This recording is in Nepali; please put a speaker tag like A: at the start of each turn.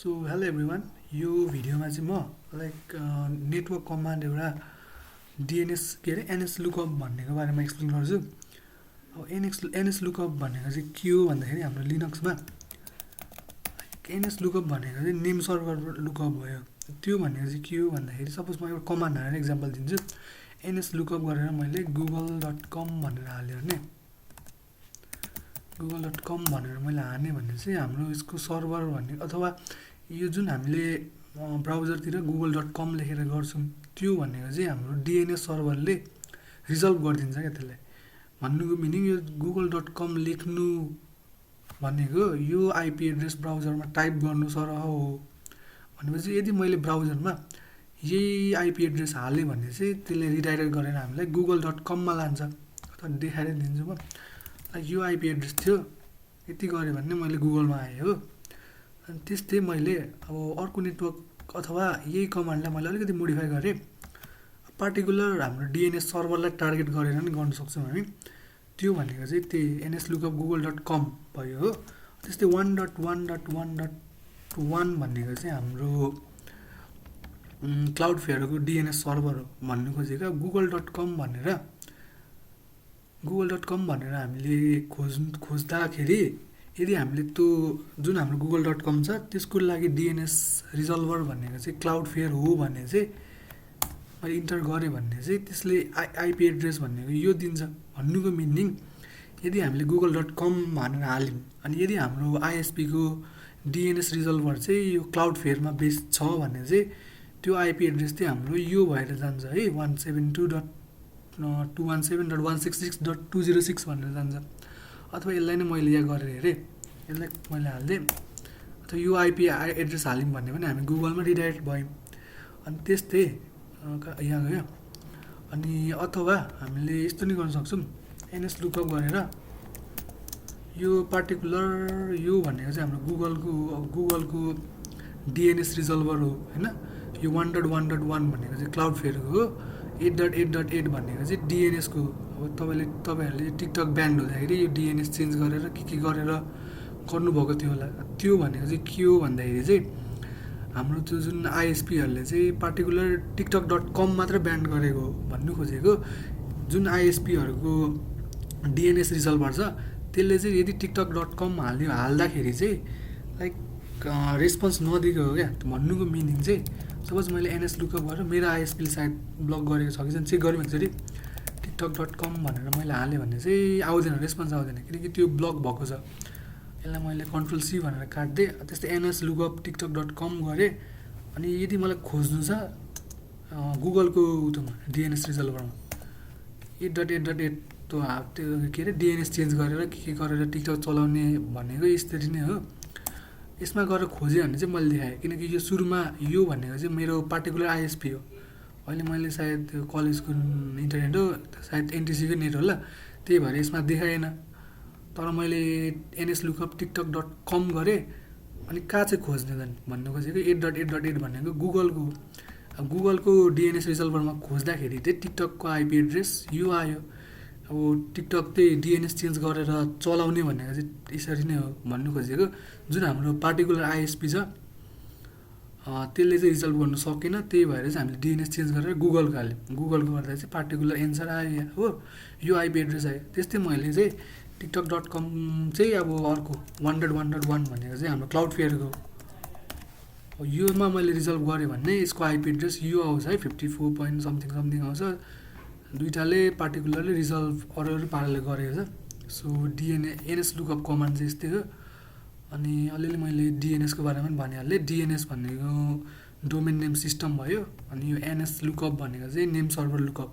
A: सो हेलो एभ्रिवान यो भिडियोमा चाहिँ म नेटवर्क कमान्ड एउटा DNS NS लुकअप भन्नेको बारेमा एक्सप्लेन गर्छु। अब NS लुकअप भनेको चाहिँ के हो भन्दाखेरि हाम्रो लिनक्समा NS लुकअप भनेको चाहिँ नेम सर्भर लुकअप भयो। त्यो भनेको चाहिँ के हो भन्दाखेरि सपोज म एउटा कमान्ड हालेर एक्जाम्पल दिन्छु। NS लुकअप गरेर मैले google.com भनेर हाल्यो भने google.com भनेर मैले हाने भने चाहिँ हाम्रो यसको सर्भर भन्ने अथवा यो जुन हामीले ब्राउजरतिर google.com लेखेर गर्छौं त्यो भनेको चाहिँ हाम्रो DNS सर्भरले रिजल्भ गरिदिन्छ के त्यसलाई। भन्नुको मिनिङ यो google.com लेख्नु भनेको यो आईपी एड्रेस ब्राउजरमा टाइप गर्नु सरह हो भनेपछि यदि मैले ब्राउजरमा यही आईपी एड्रेस हाले भने चाहिँ त्यसले रिडाइरेक्ट गरेर हामीलाई google.com मा लान्छ। अथवा देखाएर दिन्छु म यो आईपी एड्रेस थियो यति गरे भने मैले गुगलमा आए हो। अनि त्यस्तै मैले अब अर्को नेटवर्क अथवा यही कमान्डलाई मैले अलिकति मोडिफाई गरे पार्टिकुलर हाम्रो DNS सर्भरलाई टार्गेट गरेर नि गर्न सक्छौं हामी। त्यो भनेको चाहिँ त्यही NS lookup google.com भयो हो। त्यस्तै 1.1.1.1 भनेको चाहिँ हाम्रो क्लाउडफ्लेयरको DNS सर्भर हो भन्नु खोजेको। google.com भनेर हामीले खोज्दाखेरि यदि हामीले त्यो जुन हाम्रो google.com छ त्यसको लागि DNS रिजल्भर भनेको चाहिँ क्लाउडफ्लेयर हो भने चाहिँ मैले इन्टर गरे भने चाहिँ त्यसले आईपी एड्रेस भनेको यो दिन्छ। भन्नुको मिनिङ यदि हामीले google.com भनेर हाल्यौं अनि यदि हाम्रो आईएसपी को DNS रिजल्भर चाहिँ यो क्लाउडफ्लेयरमा बेस छ भने चाहिँ त्यो आईपी एड्रेस चाहिँ हाम्रो यो भएर जान्छ है 172.217.166.206 भनेर जान्छ। अथवा यसलाई नै मैले यहाँ गरेर हेरे यसलाई मैले हाल्दे अथवा यो आईपी एड्रेस हाल्यौं भन्ने पनि हामी गुगलमा रिडाइरेक्ट भयौं। अनि त्यस्तै यहाँ गयो। अनि अथवा हामीले यस्तो नि गर्न सक्छौं NS लुकअप गरेर यो पार्टिकुलर यो भनेको चाहिँ हाम्रो गुगलको DNS रिजल्भर हो हैन। यो 1.1.1 भनेको चाहिँ क्लाउडफ्लेयरको हो। 8.8.8 भनेको चाहिँ DNS को हो। तपाईहरुले टिकटक ब्यान्ड हुँदाखेरि यो DNS चेन्ज गरेर के गरेर गर्नुभएको थियो होला। त्यो भनेको चाहिँ के हो भन्दाखेरि चाहिँ हाम्रो त्यो जुन आईएसपी हरुले चाहिँ पार्टिकुलर टिकटक.com मात्र ब्यान्ड गरेको हो भन्नु खोजेको। जुन आईएसपी हरुको DNS रिजल्भर छ त्यसले चाहिँ यदि टिकटक.com हाल्दाखेरि चाहिँ लाइक रेस्पोन्स नदिएको हो क्या। भन्नुको मिनिङ चाहिँ सपोज मैले NS लुकअप गरेर मेरो आईएसपी साइट ब्लक गरेको छ कि छैन चेक गरौँ एकचोटी। टिकटक.com भनेर मैले हाले भने चाहिँ आउँदैन, रेस्पोन्स आउँदैन किनकि त्यो ब्लक भएको छ। यसलाई मैले कन्ट्रोल सी भनेर काट्दे। त्यस्तै NS लुकअप टिकटक.com गरे अनि यदि मलाई खोज्नु छ गुगलको उतोमा DNS रिजल्भरमा 8.8.8 त्यो के रे DNS चेन्ज गरेर के गरेर टिकटक चलाउने भनेको यसरी नै हो। यसमा गएर खोजे भने चाहिँ मैले देखाए किनकि यो सुरुमा यो भनेको चाहिँ मेरो पार्टिकुलर आईएसपी हो। अहिले मैले सायद कलेजको इन्टरनेट हो सायद एनटीसी को नेट होला त्यही भएर यसमा देखाएन। तर मैले NS लुकअप टिकटक.com गरे अनि कहाँ चाहिँ खोज्ने त भन्नु खोजेको 8.8.8 भनेको गुगलको DNS रिजल्भरमा खोज्दाखेरि चाहिँ टिकटकको आईपी एड्रेस यो आयो। अब टिकटक चाहिँ DNS चेन्ज गरेर चलाउने भनेको चाहिँ यसरी नै हो भन्नु खोजेको। जुन हाम्रो पार्टिकुलर आईएसपी छ त्यसले चाहिँ रिजल्भ गर्न सकेन त्यही भएर चाहिँ हामीले DNS चेन्ज गरेर गुगलको हाल्यौं। गुगलको गर्दा चाहिँ पार्टिकुलर एन्सर आयो हो यो आईपी एड्रेस आयो। त्यस्तै मैले चाहिँ टिकटक.com चाहिँ अब अर्को 1.1.1 भनेको चाहिँ हाम्रो क्लाउडफ्लेयरको हो। योमा मैले रिजल्भ गरे भने यसको आईपी एड्रेस यो आउँछ है 54 point समथिङ आउँछ। दुईटाले पार्टिकुलरली रिजल्भ अरु पाराले गरेको छ। सो NS लुकअप कमान्ड चाहिँ यस्तै हो। अनि अलिअलि मैले DNS को बारेमा पनि भनिहाले। DNS भनेको डोमेन नेम सिस्टम भयो अनि यो NS लुकअप भनेको चाहिँ नेम सर्भर लुकअप